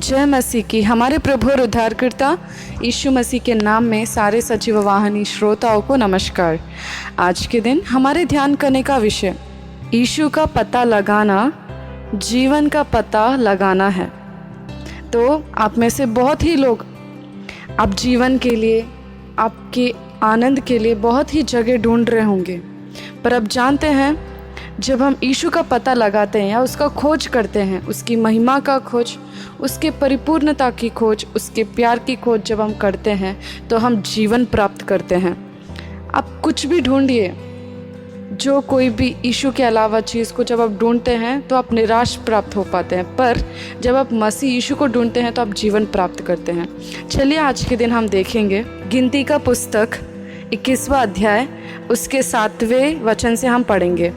जय मसीह की। हमारे प्रभु और उद्धारकर्ता यीशु मसीह के नाम में सारे सजीव वाहिनी श्रोताओं को नमस्कार। आज के दिन हमारे ध्यान करने का विषय यीशु का पता लगाना, जीवन का पता लगाना है। तो आप में से बहुत ही लोग आप जीवन के लिए, आपके आनंद के लिए बहुत ही जगह ढूंढ रहे होंगे, पर अब जानते हैं जब हम यीशु का पता लगाते हैं या उसका खोज करते हैं, उसकी महिमा का खोज, उसके परिपूर्णता की खोज, उसके प्यार की खोज जब हम करते हैं तो हम जीवन प्राप्त करते हैं। आप कुछ भी ढूंढिए, जो कोई भी यीशु के अलावा चीज़ को जब आप ढूंढते हैं तो आप निराश प्राप्त हो पाते हैं, पर जब आप मसीह यीशु को ढूंढते हैं तो आप जीवन प्राप्त करते हैं। चलिए आज के दिन हम देखेंगे गिनती का पुस्तक 21वां अध्याय, उसके 7वें वचन से हम पढ़ेंगे।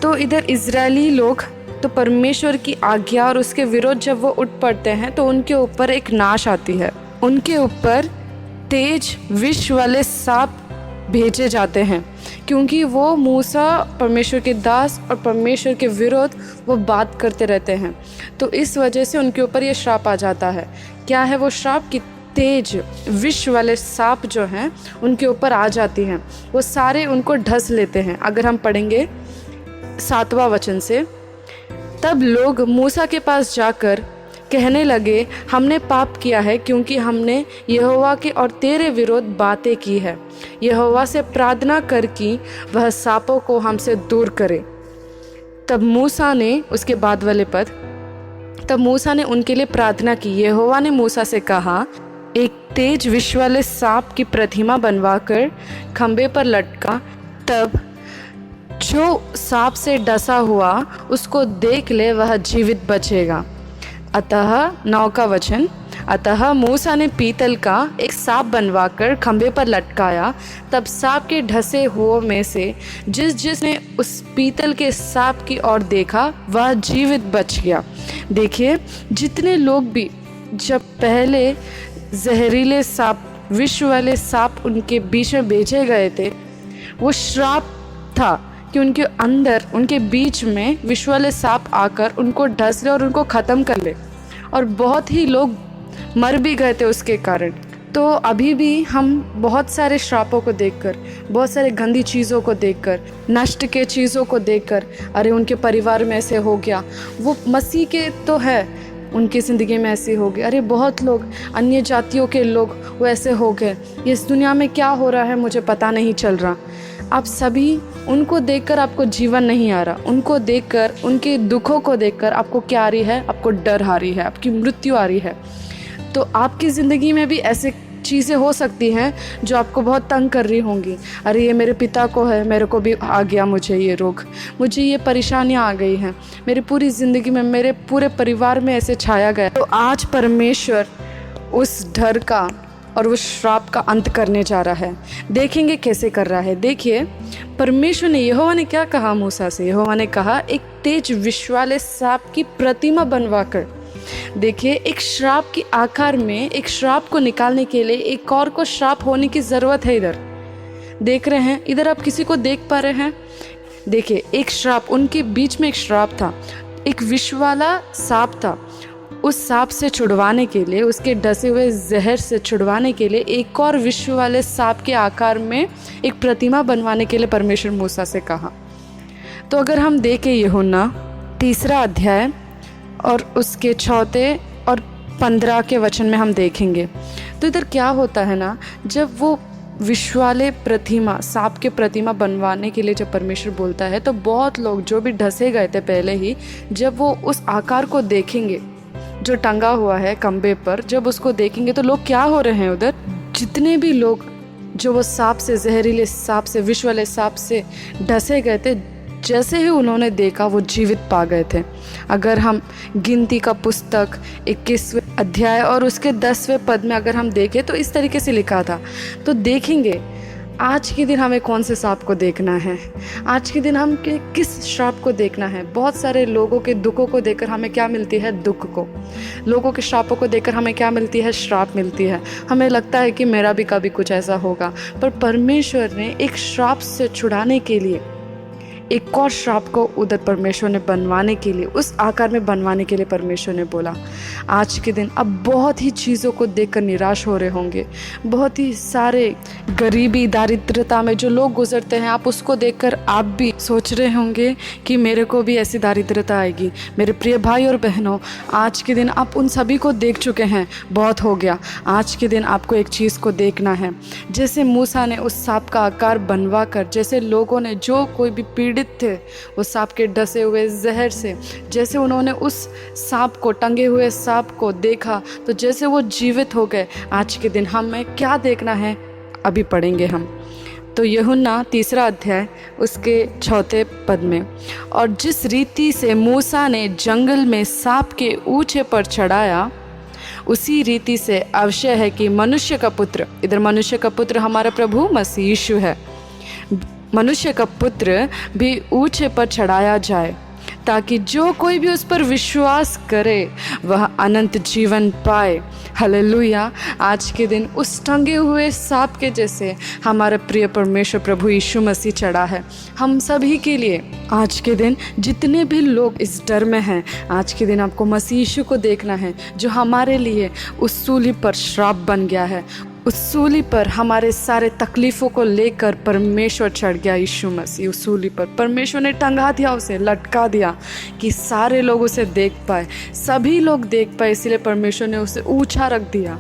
तो इधर इजरायली लोग तो परमेश्वर की आज्ञा और उसके विरोध जब वो उठ पड़ते हैं तो उनके ऊपर एक नाश आती है। उनके ऊपर तेज विष वाले सांप भेजे जाते हैं, क्योंकि वो मूसा परमेश्वर के दास और परमेश्वर के विरोध वो बात करते रहते हैं। तो इस वजह से उनके ऊपर ये श्राप आ जाता है। क्या है वो श्राप? कि तेज विष वाले सांप जो हैं उनके ऊपर आ जाती हैं, वो सारे उनको ढस लेते हैं। अगर हम पढ़ेंगे 7वां वचन से, तब लोग मूसा के पास जाकर कहने लगे, हमने पाप किया है क्योंकि हमने यहोवा के और तेरे विरोध बातें की है। यहोवा से प्रार्थना कर कि वह सांपों को हमसे दूर करे। तब मूसा ने, उसके बाद वाले पद, तब मूसा ने उनके लिए प्रार्थना की। यहोवा ने मूसा से कहा, एक तेज विष वाले सांप की प्रतिमा बनवाकर खंबे पर लटका, तब जो सांप से डसा हुआ उसको देख ले, वह जीवित बचेगा। अतः 9 का वचन, अतः मूसा ने पीतल का एक सांप बनवाकर खंबे पर लटकाया। तब सांप के ढसे हुओं में से जिसने उस पीतल के सांप की ओर देखा वह जीवित बच गया। देखिए, जितने लोग भी जब पहले जहरीले सांप, विष वाले सांप उनके बीच में भेजे गए थे, वो श्राप था कि उनके अंदर, उनके बीच में विष वाले सांप आकर उनको ढस ले और उनको ख़त्म कर ले, और बहुत ही लोग मर भी गए थे उसके कारण। तो अभी भी हम बहुत सारे श्रापों को देखकर, बहुत सारे गंदी चीज़ों को देखकर, नष्ट के चीज़ों को देखकर, अरे उनके परिवार में ऐसे हो गया, वो मसीह के तो है, उनकी ज़िंदगी में ऐसे हो गए, अरे बहुत लोग अन्य जातियों के लोग वो ऐसे हो गए, इस दुनिया में क्या हो रहा है मुझे पता नहीं चल रहा। आप सभी उनको देखकर आपको जीवन नहीं आ रहा, उनको देखकर, उनके दुखों को देखकर आपको क्या आ रही है? आपको डर आ रही है, आपकी मृत्यु आ रही है। तो आपकी ज़िंदगी में भी ऐसे चीज़ें हो सकती हैं जो आपको बहुत तंग कर रही होंगी। अरे ये मेरे पिता को है, मेरे को भी आ गया, मुझे ये रोग, मुझे ये परेशानियां आ गई हैं, मेरी पूरी ज़िंदगी में, मेरे पूरे परिवार में ऐसे छाया गया। तो आज परमेश्वर उस डर का और उस श्राप का अंत करने जा रहा है। देखेंगे कैसे कर रहा है। देखिए, परमेश्वर ने, यहोवा ने क्या कहा मूसा से? यहोवा ने कहा, एक तेज विष वाले सांप की प्रतिमा बनवाकर। देखिए, एक श्राप के आकार में, एक श्राप को निकालने के लिए एक और को श्राप होने की ज़रूरत है। इधर देख रहे हैं, इधर आप किसी को देख पा रहे हैं? देखिए, एक श्राप, उनके बीच में एक श्राप था, एक विष वाला सांप था। उस सांप से छुड़वाने के लिए, उसके डसे हुए जहर से छुड़वाने के लिए एक और विष वाले सांप के आकार में एक प्रतिमा बनवाने के लिए परमेश्वर मूसा से कहा। तो अगर हम देखें यूहन्ना 3 अध्याय और उसके 4 और 15 के वचन में हम देखेंगे, तो इधर क्या होता है ना, जब वो विष वाले प्रतिमा, सांप के प्रतिमा बनवाने के लिए जब परमेश्वर बोलता है, तो बहुत लोग जो भी ढसे गए थे पहले ही, जब वो उस आकार को देखेंगे जो टंगा हुआ है खंबे पर, जब उसको देखेंगे तो लोग क्या हो रहे हैं? उधर जितने भी लोग जो वो सांप से, जहरीले सांप से, विष वाले सांप से ढसे गए थे, जैसे ही उन्होंने देखा वो जीवित पा गए थे। अगर हम गिनती का पुस्तक 21वें अध्याय और उसके 10वें पद में अगर हम देखें तो इस तरीके से लिखा था। तो देखेंगे आज के दिन हमें कौन से सांप को देखना है, आज के दिन हम किस श्राप को देखना है। बहुत सारे लोगों के दुखों को देखकर हमें क्या मिलती है? दुख को। लोगों के श्रापों को देखकर हमें क्या मिलती है? श्राप मिलती है। हमें लगता है कि मेरा भी कभी कुछ ऐसा होगा, पर परमेश्वर ने एक श्राप से छुड़ाने के लिए एक और श्राप को उधर परमेश्वर ने बनवाने के लिए, उस आकार में बनवाने के लिए परमेश्वर ने बोला। आज के दिन अब बहुत ही चीज़ों को देखकर निराश हो रहे होंगे, बहुत ही सारे गरीबी दारिद्रता में जो लोग गुजरते हैं, आप उसको देखकर आप भी सोच रहे होंगे कि मेरे को भी ऐसी दारिद्रता आएगी। मेरे प्रिय भाई और बहनों, आज के दिन आप उन सभी को देख चुके हैं, बहुत हो गया। आज के दिन आपको एक चीज़ को देखना है। जैसे मूसा ने उस सांप का आकार बनवा कर, जैसे लोगों ने, जो कोई भी पीड़ित थे वो सांप के डसे हुए जहर से, जैसे उन्होंने उस सांप को, टंगे हुए सांप को देखा तो जैसे वो जीवित हो गए, आज के दिन हमें क्या देखना है अभी पढ़ेंगे हम। तो यूहन्ना 3 अध्याय उसके 4 पद में, और जिस रीति से मूसा ने जंगल में सांप के ऊंचे पर चढ़ाया, उसी रीति से अवश्य है कि मनुष्य का पुत्र, इधर मनुष्य का पुत्र हमारा प्रभु मसीह यीशु है, मनुष्य का पुत्र भी ऊंचे पर चढ़ाया जाए, ताकि जो कोई भी उस पर विश्वास करे वह अनंत जीवन पाए। हालेलुया। आज के दिन उस टंगे हुए सांप के जैसे हमारा प्रिय परमेश्वर प्रभु यीशु मसीह चढ़ा है हम सभी के लिए। आज के दिन जितने भी लोग इस डर में हैं, आज के दिन आपको मसीह यीशु को देखना है, जो हमारे लिए उस सूली पर श्राप बन गया है। उस सूली पर हमारे सारे तकलीफ़ों को लेकर परमेश्वर चढ़ गया। यीशु मसीह उस सूली पर परमेश्वर ने टंगा दिया, उसे लटका दिया कि सारे लोग उसे देख पाए, सभी लोग देख पाए। इसलिए परमेश्वर ने उसे ऊंचा रख दिया।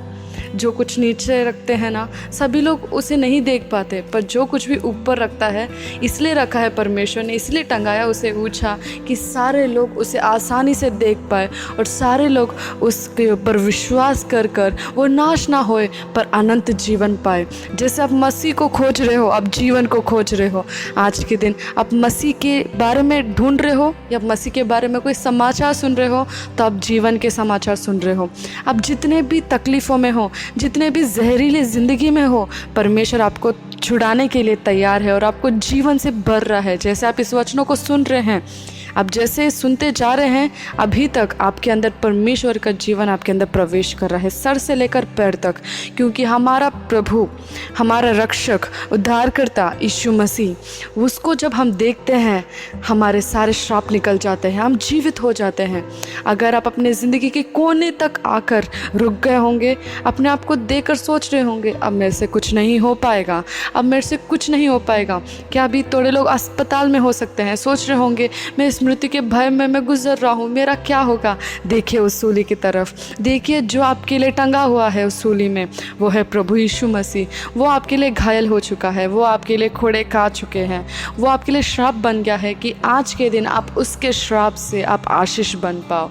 जो कुछ नीचे रखते हैं ना, सभी लोग उसे नहीं देख पाते, पर जो कुछ भी ऊपर रखता है, इसलिए रखा है परमेश्वर ने, इसलिए टंगाया उसे ऊंचा कि सारे लोग उसे आसानी से देख पाए और सारे लोग उसके ऊपर विश्वास कर कर वो नाश ना होए पर अनंत जीवन पाए। जैसे आप मसीह को खोज रहे हो, आप जीवन को खोज रहे हो, आज के दिन आप मसीह के बारे में ढूंढ रहे हो या मसीह के बारे में कोई समाचार सुन रहे हो, तो आप जीवन के समाचार सुन रहे हो। आप जितने भी तकलीफ़ों में हो, जितने भी जहरीली ज़िंदगी में हो, परमेश्वर आपको छुड़ाने के लिए तैयार है और आपको जीवन से भर रहा है। जैसे आप इस वचनों को सुन रहे हैं, आप जैसे सुनते जा रहे हैं, अभी तक आपके अंदर परमेश्वर का जीवन आपके अंदर प्रवेश कर रहा है, सर से लेकर पैर तक। क्योंकि हमारा प्रभु, हमारा रक्षक, उद्धारकर्ता यीशु मसीह, उसको जब हम देखते हैं, हमारे सारे श्राप निकल जाते हैं, हम जीवित हो जाते हैं। अगर आप अपने ज़िंदगी के कोने तक आकर रुक गए होंगे, अपने आप को देखकर सोच रहे होंगे अब मेरे से कुछ नहीं हो पाएगा, अब मेरे से कुछ नहीं हो पाएगा, क्या अभी थोड़े लोग अस्पताल में हो सकते हैं, सोच रहे होंगे मैं इस मृत्यु के भय में मैं गुजर रहा हूँ, मेरा क्या होगा। देखिए उस सूली की तरफ, देखिए जो आपके लिए टंगा हुआ है उस सूली में, वो है प्रभु यीशु मसीह। वो आपके लिए घायल हो चुका है, वो आपके लिए खोड़े खा चुके हैं, वो आपके लिए श्राप बन गया है कि आज के दिन आप उसके श्राप से आप आशीष बन पाओ।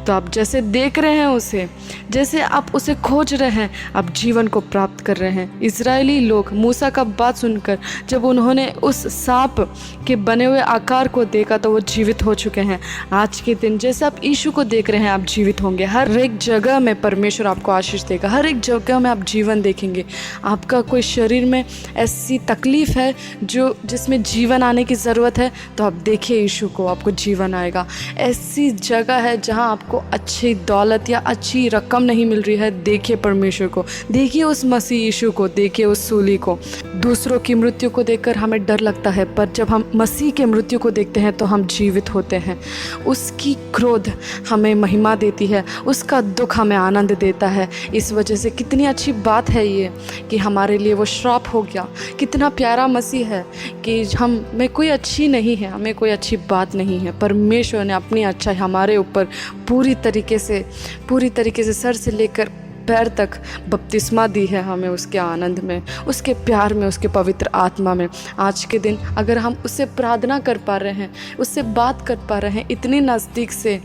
तो आप जैसे देख रहे हैं उसे, जैसे आप उसे खोज रहे हैं, आप जीवन को प्राप्त कर रहे हैं। इजरायली लोग मूसा का बात सुनकर जब उन्होंने उस सांप के बने हुए आकार को देखा तो वो जीवित हो चुके हैं। आज के दिन जैसे आप यीशु को देख रहे हैं, आप जीवित होंगे। हर एक जगह में परमेश्वर आपको आशीष देगा, हर एक जगह में आप जीवन देखेंगे। आपका कोई शरीर में ऐसी तकलीफ़ है जिसमें जीवन आने की ज़रूरत है, तो आप देखिए यीशु को, आपको जीवन आएगा। ऐसी जगह है जहाँ आपको अच्छी दौलत या अच्छी रकम नहीं मिल रही है, देखिए परमेश्वर को, देखिए उस मसीह यीशु को, देखिए उस सूली को। दूसरों की मृत्यु को देखकर हमें डर लगता है, पर जब हम मसीह के मृत्यु को देखते हैं तो हम जीवित होते हैं। उसकी क्रोध हमें महिमा देती है, उसका दुख हमें आनंद देता है। इस वजह से कितनी अच्छी बात है ये कि हमारे लिए वो श्राप हो गया। कितना प्यारा मसीह है कि हमें कोई अच्छी नहीं है, हमें कोई अच्छी बात नहीं है, परमेश्वर ने अपनी अच्छाई हमारे ऊपर पूरी तरीके से सर से लेकर पैर तक बपतिस्मा दी है हमें, उसके आनंद में, उसके प्यार में, उसके पवित्र आत्मा में। आज के दिन अगर हम उससे प्रार्थना कर पा रहे हैं, उससे बात कर पा रहे हैं इतनी नज़दीक से,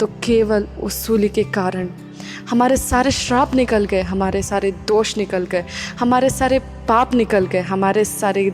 तो केवल उस सूली के कारण हमारे सारे श्राप निकल गए, हमारे सारे दोष निकल गए, हमारे सारे पाप निकल गए, हमारे सारे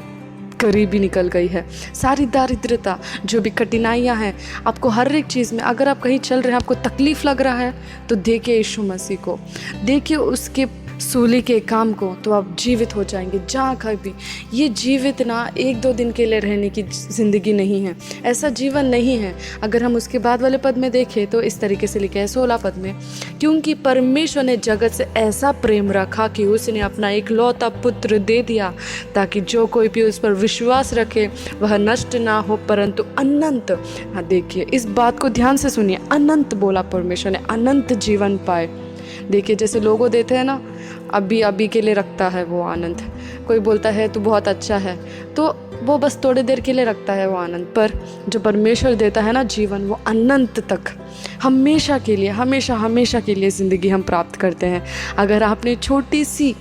गरीबी निकल गई है, सारी दारिद्रता, जो भी कठिनाइयाँ हैं आपको हर एक चीज़ में। अगर आप कहीं चल रहे हैं, आपको तकलीफ़ लग रहा है, तो देखिए यीशु मसीह को, देखिए उसके सूली के काम को तो आप जीवित हो जाएंगे जहाँ कभी। ये जीवित ना 1-2 दिन के लिए रहने की ज़िंदगी नहीं है, ऐसा जीवन नहीं है। अगर हम उसके बाद वाले पद में देखें तो इस तरीके से लिखा है 16 पद में, क्योंकि परमेश्वर ने जगत से ऐसा प्रेम रखा कि उसने अपना इकलौता पुत्र दे दिया, ताकि जो कोई भी उस पर विश्वास रखे वह नष्ट ना हो परंतु अनंत, हाँ देखिए इस बात को ध्यान से सुनिए, अनंत बोला परमेश्वर ने, अनंत जीवन पाए। देखिए जैसे लोगों देते हैं ना, अभी के लिए रखता है वो आनंद। कोई बोलता है तू बहुत अच्छा है तो वो बस थोड़ी देर के लिए रखता है वो आनंद, पर जो परमेश्वर देता है ना जीवन, वो अनंत तक, हमेशा के लिए, हमेशा के लिए ज़िंदगी हम प्राप्त करते हैं। अगर आपने छोटी सी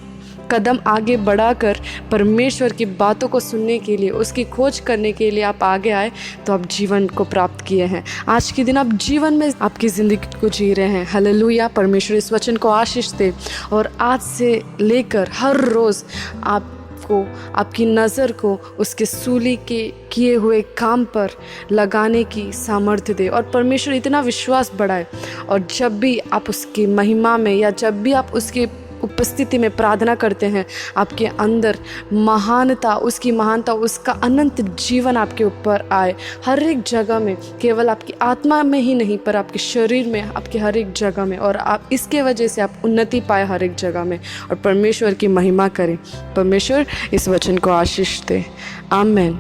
कदम आगे बढ़ाकर परमेश्वर की बातों को सुनने के लिए, उसकी खोज करने के लिए आप आगे आए, तो आप जीवन को प्राप्त किए हैं। आज के दिन आप जीवन में आपकी ज़िंदगी को जी रहे हैं। हालेलुया। परमेश्वर इस वचन को आशीष दे और आज से लेकर हर रोज़ आपको, आपकी नज़र को उसके सूली के किए हुए काम पर लगाने की सामर्थ्य दे और परमेश्वर इतना विश्वास बढ़ाए, और जब भी आप उसकी महिमा में या जब भी आप उसकी उपस्थिति में प्रार्थना करते हैं, आपके अंदर महानता, उसकी महानता, उसका अनंत जीवन आपके ऊपर आए हर एक जगह में, केवल आपकी आत्मा में ही नहीं पर आपके शरीर में, आपके हर एक जगह में, और आप इसके वजह से आप उन्नति पाए हर एक जगह में और परमेश्वर की महिमा करें। परमेश्वर इस वचन को आशीष दे। आमीन।